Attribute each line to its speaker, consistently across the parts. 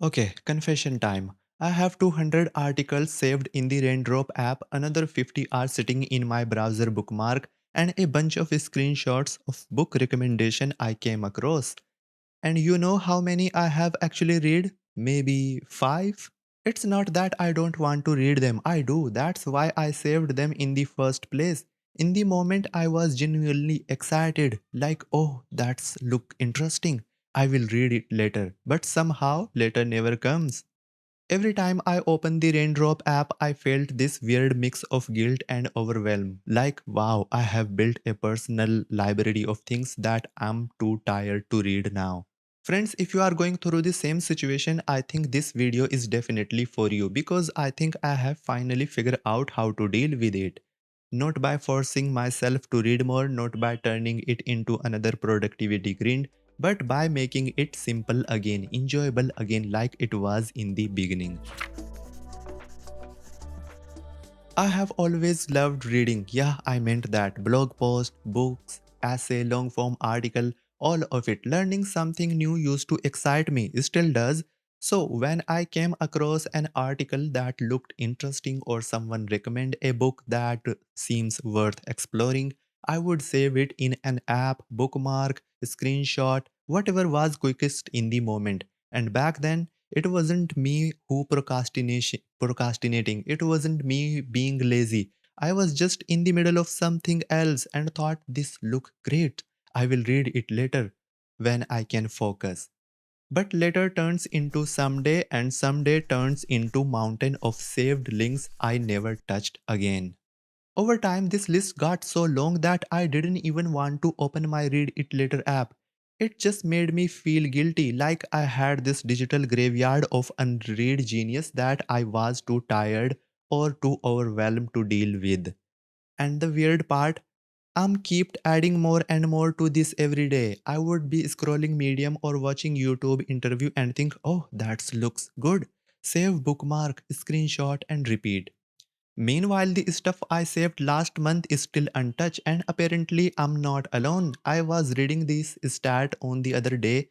Speaker 1: Okay, confession time. I have 200 articles saved in the Raindrop app, another 50 are sitting in my browser bookmark, and a bunch of screenshots of book recommendation I came across. And you know how many I have actually read? Maybe 5? It's not that I don't want to read them, I do. That's why I saved them in the first place. In the moment I was genuinely excited, like, oh, that's look interesting. I will read it later. But somehow later never comes. Every time I opened the Raindrop app, I felt this weird mix of guilt and overwhelm. Like, wow, I have built a personal library of things that I'm too tired to read now. Friends, if you are going through the same situation, I think this video is definitely for you because I think I have finally figured out how to deal with it. Not by forcing myself to read more, not by turning it into another productivity grind, but by making it simple again, enjoyable again like it was in the beginning. I have always loved reading. Yeah, I meant that. Blog post, books, essay, long form article, all of it. Learning something new used to excite me, still does. So when I came across an article that looked interesting or someone recommend a book that seems worth exploring, I would save it in an app, bookmark, screenshot, whatever was quickest in the moment. And back then, it wasn't me who procrastinating. It wasn't me being lazy. I was just in the middle of something else and thought this look great. I will read it later when I can focus. But later turns into someday and someday turns into mountain of saved links I never touched again. Over time, this list got so long that I didn't even want to open my Read It Later app. It just made me feel guilty, like I had this digital graveyard of unread genius that I was too tired or too overwhelmed to deal with. And the weird part, I'm kept adding more and more to this every day. I would be scrolling Medium or watching YouTube interview and think, oh, that looks good. Save bookmark, screenshot and repeat. Meanwhile, the stuff I saved last month is still untouched, and apparently, I'm not alone. I was reading this stat on the other day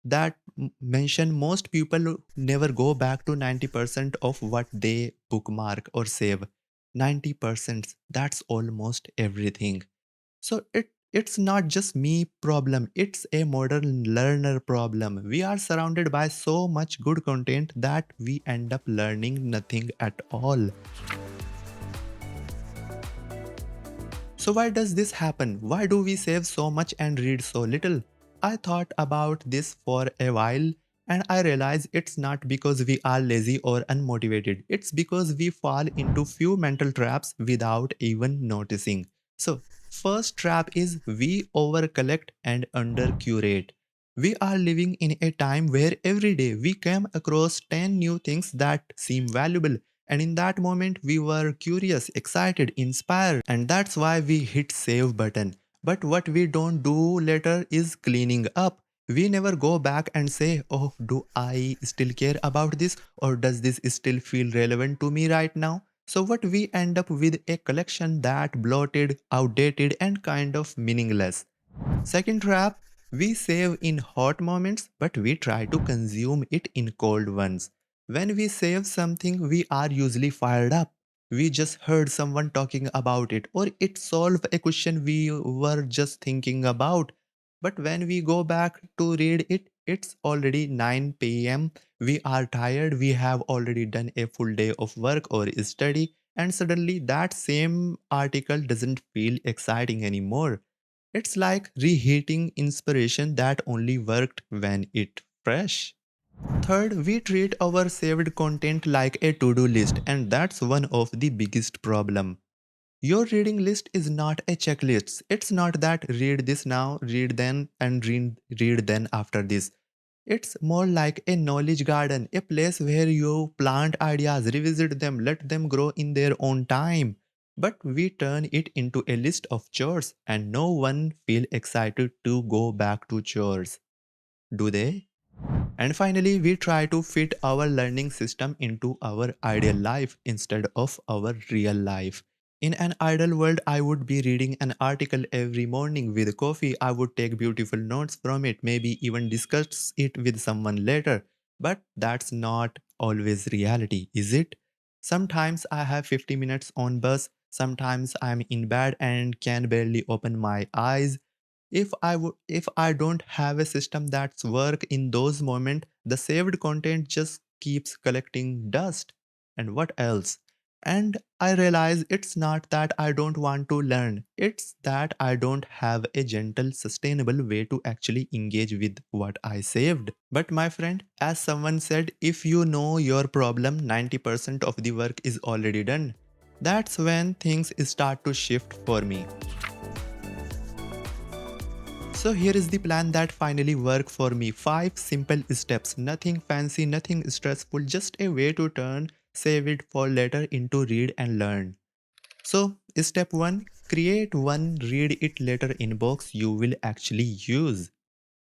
Speaker 1: that mentioned most people never go back to 90% of what they bookmark or save. 90%, that's almost everything. So it's not just me problem, it's a modern learner problem. We are surrounded by so much good content that we end up learning nothing at all. So why does this happen? Why do we save so much and read so little? I thought about this for a while and I realized it's not because we are lazy or unmotivated. It's because we fall into few mental traps without even noticing. So first trap is we over collect and under curate. We are living in a time where every day we come across 10 new things that seem valuable, and in that moment, we were curious, excited, inspired, and that's why we hit save button. But what we don't do later is cleaning up. We never go back and say, oh, do I still care about this? Or does this still feel relevant to me right now? So what we end up with a collection that bloated, outdated, and kind of meaningless. Second trap, we save in hot moments, but we try to consume it in cold ones. When we save something, we are usually fired up. We just heard someone talking about it, or it solved a question we were just thinking about. But when we go back to read it, it's already 9 pm. We are tired, we have already done a full day of work or study, and suddenly that same article doesn't feel exciting anymore. It's like reheating inspiration that only worked when it fresh. Third, we treat our saved content like a to-do list, and that's one of the biggest problem. Your reading list is not a checklist. It's not that read this now, read then, and read then after this. It's more like a knowledge garden, a place where you plant ideas, revisit them, let them grow in their own time. But we turn it into a list of chores and no one feel excited to go back to chores. Do they? And finally, we try to fit our learning system into our ideal life instead of our real life. In an ideal world, I would be reading an article every morning with coffee. I would take beautiful notes from it, maybe even discuss it with someone later. But that's not always reality, is it? Sometimes I have 50 minutes on bus, sometimes I'm in bed and can barely open my eyes. If I don't have a system that's work in those moments, the saved content just keeps collecting dust. And what else? And I realize it's not that I don't want to learn, it's that I don't have a gentle, sustainable way to actually engage with what I saved. But my friend, as someone said, if you know your problem, 90% of the work is already done. That's when things start to shift for me. So here is the plan that finally worked for me. 5 simple steps. Nothing fancy, nothing stressful, just a way to turn save it for later into read and learn. So step 1, create one read it later inbox you will actually use.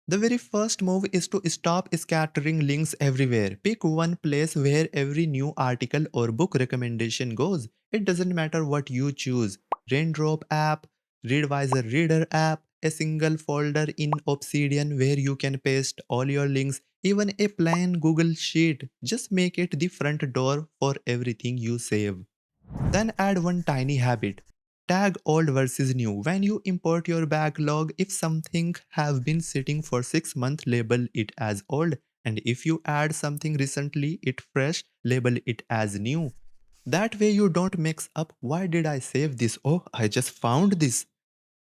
Speaker 1: The very first move is to stop scattering links everywhere. Pick one place where every new article or book recommendation goes. It doesn't matter what you choose. Raindrop app, Readvisor Reader app, a single folder in Obsidian where you can paste all your links, even a plain Google Sheet. Just make it the front door for everything you save. Then add one tiny habit. Tag old versus new. When you import your backlog, if something have been sitting for 6 months, label it as old. And if you add something recently, it fresh, label it as new. That way you don't mix up, why did I save this? Oh, I just found this.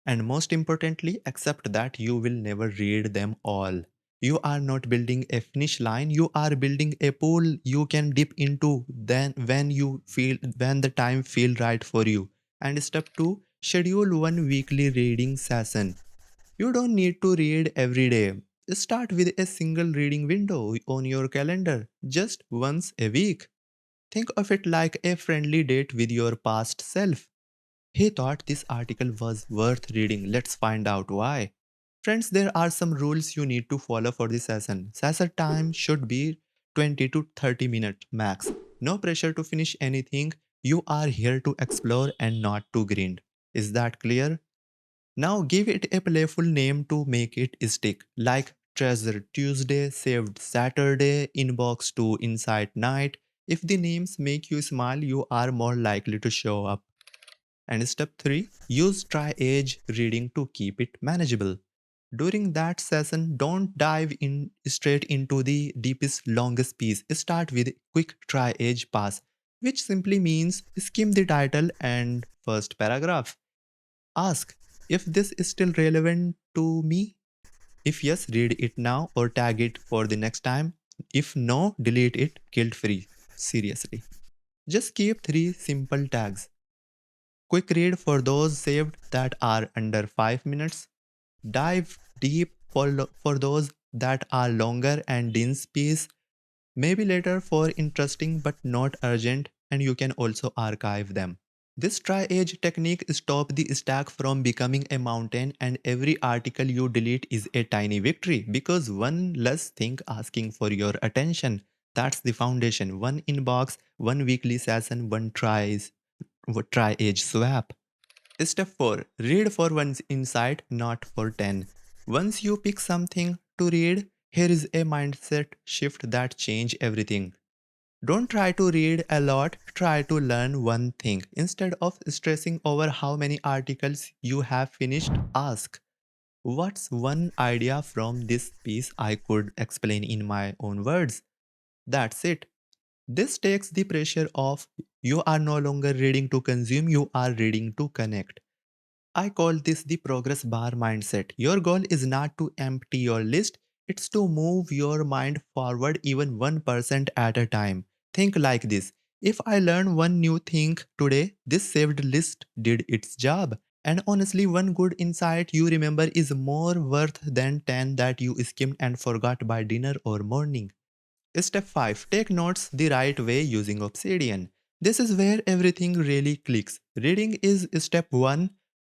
Speaker 1: And most importantly, accept that you will never read them all. You are not building a finish line, you are building a pool you can dip into then when the time feel right for you. And step 2, schedule one weekly reading session. You don't need to read every day. Start with a single reading window on your calendar, just once a week. Think of it like a friendly date with your past self. He thought this article was worth reading. Let's find out why. Friends, there are some rules you need to follow for this session. Session time should be 20 to 30 minutes max. No pressure to finish anything. You are here to explore and not to grind. Is that clear? Now give it a playful name to make it stick, like Treasure Tuesday, Saved Saturday, Inbox to Insight Night. If the names make you smile, you are more likely to show up. And step 3, use tri-age reading to keep it manageable. During that session, don't dive in straight into the deepest, longest piece. Start with quick tri-age pass, which simply means skim the title and first paragraph. Ask if this is still relevant to me. If yes, read it now or tag it for the next time. If no, delete it guilt free. Seriously. Just keep 3 simple tags. Quick read for those saved that are under 5 minutes. Dive deep for those that are longer and dense piece. Maybe later for interesting but not urgent, and you can also archive them. This tri-age technique stops the stack from becoming a mountain, and every article you delete is a tiny victory because one less thing asking for your attention. That's the foundation. One inbox, one weekly session, one tri-age swap. Step 4, read for one's insight, not for 10. Once you pick something to read, here is a mindset shift that change everything. Don't try to read a lot, try to learn one thing. Instead of stressing over how many articles you have finished, ask, what's one idea from this piece I could explain in my own words? That's it. This takes the pressure off. You are no longer reading to consume, you are reading to connect. I call this the progress bar mindset. Your goal is not to empty your list, it's to move your mind forward even 1% at a time. Think like this, if I learn one new thing today, this saved list did its job. And honestly, one good insight you remember is more worth than 10 that you skimmed and forgot by dinner or morning. Step 5, take notes the right way using Obsidian. This is where everything really clicks. Reading is step 1,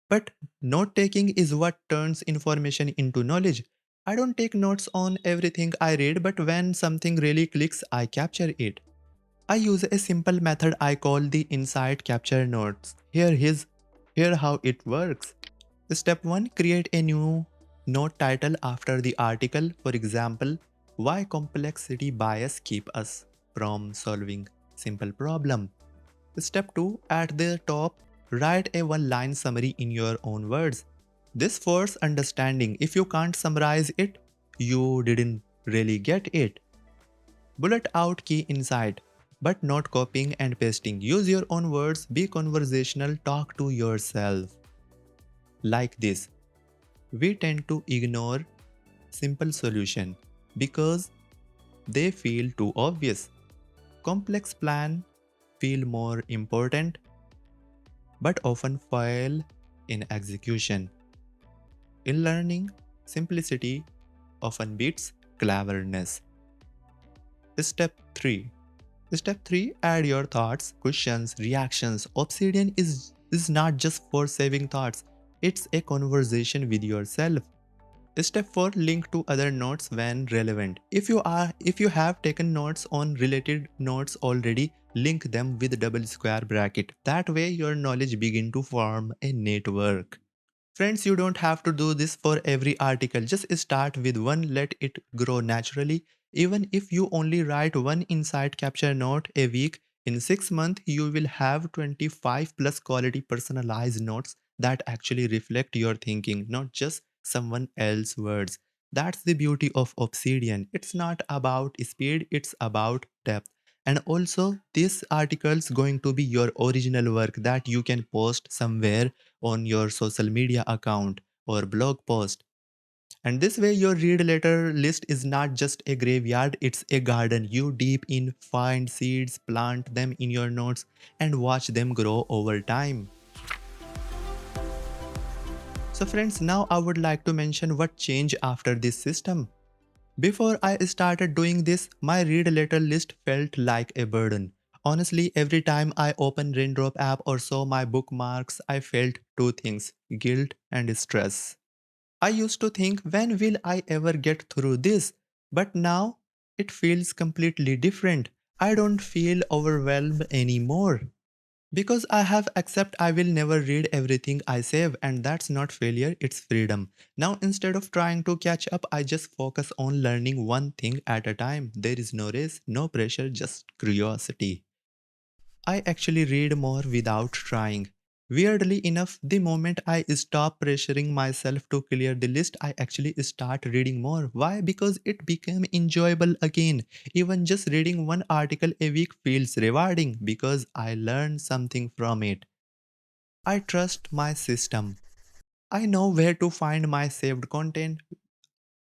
Speaker 1: but note taking is what turns information into knowledge. I don't take notes on everything I read, but when something really clicks, I capture it. I use a simple method I call the insight capture notes. Here how it works. Step 1, create a new note title after the article. For example, Why complexity bias keep us from solving simple problem. Step 2, at the top, write a one-line summary in your own words. This forces understanding. If you can't summarize it, you didn't really get it. Bullet out key insight, but not copying and pasting. Use your own words, be conversational, talk to yourself. Like this. We tend to ignore simple solution because they feel too obvious. Complex plan feel more important but often fail in execution. In learning, simplicity often beats cleverness. Step 3. Step 3, add your thoughts, questions, reactions. Obsidian is not just for saving thoughts, it's a conversation with yourself. Step 4, link to other notes when relevant. If you have taken notes on related notes already, link them with double square bracket. That way your knowledge begin to form a network. Friends, you don't have to do this for every article. Just start with one, let it grow naturally. Even if you only write one insight capture note a week, in 6 months you will have 25 plus quality personalized notes that actually reflect your thinking, not just someone else's words. That's the beauty of Obsidian. It's not about speed, it's about depth. And also, this article's going to be your original work that you can post somewhere on your social media account or blog post. And this way, your read later list is not just a graveyard, it's a garden. You deep in, find seeds, plant them in your notes, and watch them grow over time. So, friends, now I would like to mention what changed after this system. Before I started doing this, my read later list felt like a burden. Honestly, every time I opened Raindrop app or saw my bookmarks, I felt two things, guilt and stress. I used to think, when will I ever get through this? But now, it feels completely different. I don't feel overwhelmed anymore. Because I have accept I will never read everything I save, and that's not failure, it's freedom. Now instead of trying to catch up, I just focus on learning one thing at a time. There is no race, no pressure, just curiosity. I actually read more without trying. Weirdly enough, the moment I stop pressuring myself to clear the list, I actually start reading more. Why? Because it became enjoyable again. Even just reading one article a week feels rewarding because I learned something from it. I trust my system. I know where to find my saved content.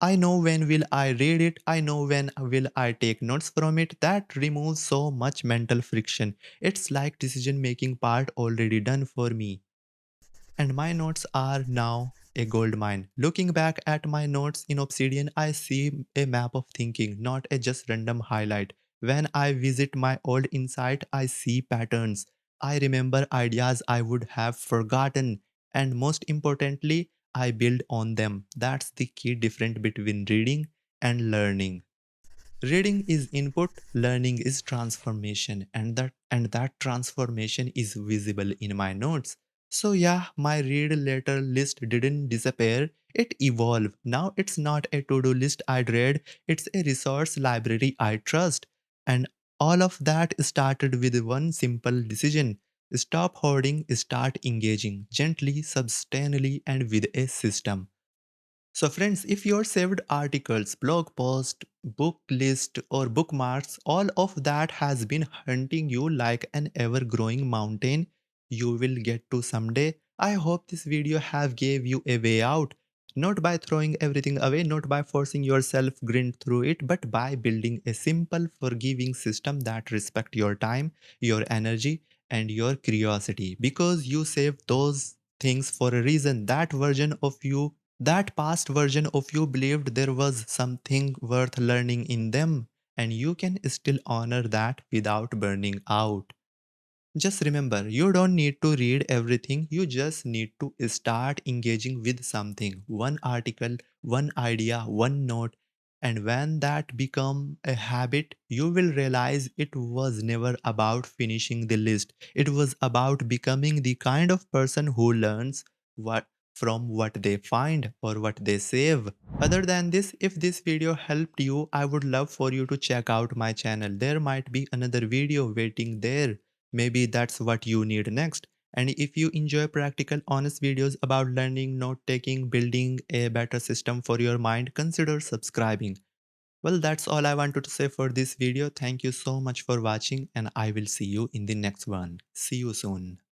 Speaker 1: I know when will I read it. I know when will I take notes from it. That removes so much mental friction. It's like decision making part already done for me. And my notes are now a gold mine. Looking back at my notes in Obsidian, I see a map of thinking, not a just random highlight. When I visit my old insight, I see patterns. I remember ideas I would have forgotten. And most importantly, I build on them. That's the key difference between reading and learning. Reading is input, learning is transformation, and that transformation is visible in my notes. So yeah, my read later list didn't disappear, it evolved. Now it's not a to-do list I dread, it's a resource library I trust. And all of that started with one simple decision. Stop hoarding, start engaging gently, sustainably, and with a system. So, friends, if your saved articles, blog post, book list, or bookmarks, all of that has been hunting you like an ever growing mountain, you will get to someday. I hope this video have gave you a way out. Not by throwing everything away, not by forcing yourself grind through it, but by building a simple, forgiving system that respect your time, your energy, and your curiosity. Because you saved those things for a reason. That past version of you believed there was something worth learning in them, and you can still honor that without burning out. Just remember, you don't need to read everything, you just need to start engaging with something. One article, one idea, one note, and when that become a habit, you will realize it was never about finishing the list. It was about becoming the kind of person who learns what from what they find or what they save. Other than this, if this video helped you, I would love for you to check out my channel. There might be another video waiting there. Maybe that's what you need next. And if you enjoy practical, honest videos about learning, note taking, building a better system for your mind, consider subscribing. Well, that's all I wanted to say for this video. Thank you so much for watching, and I will see you in the next one. See you soon.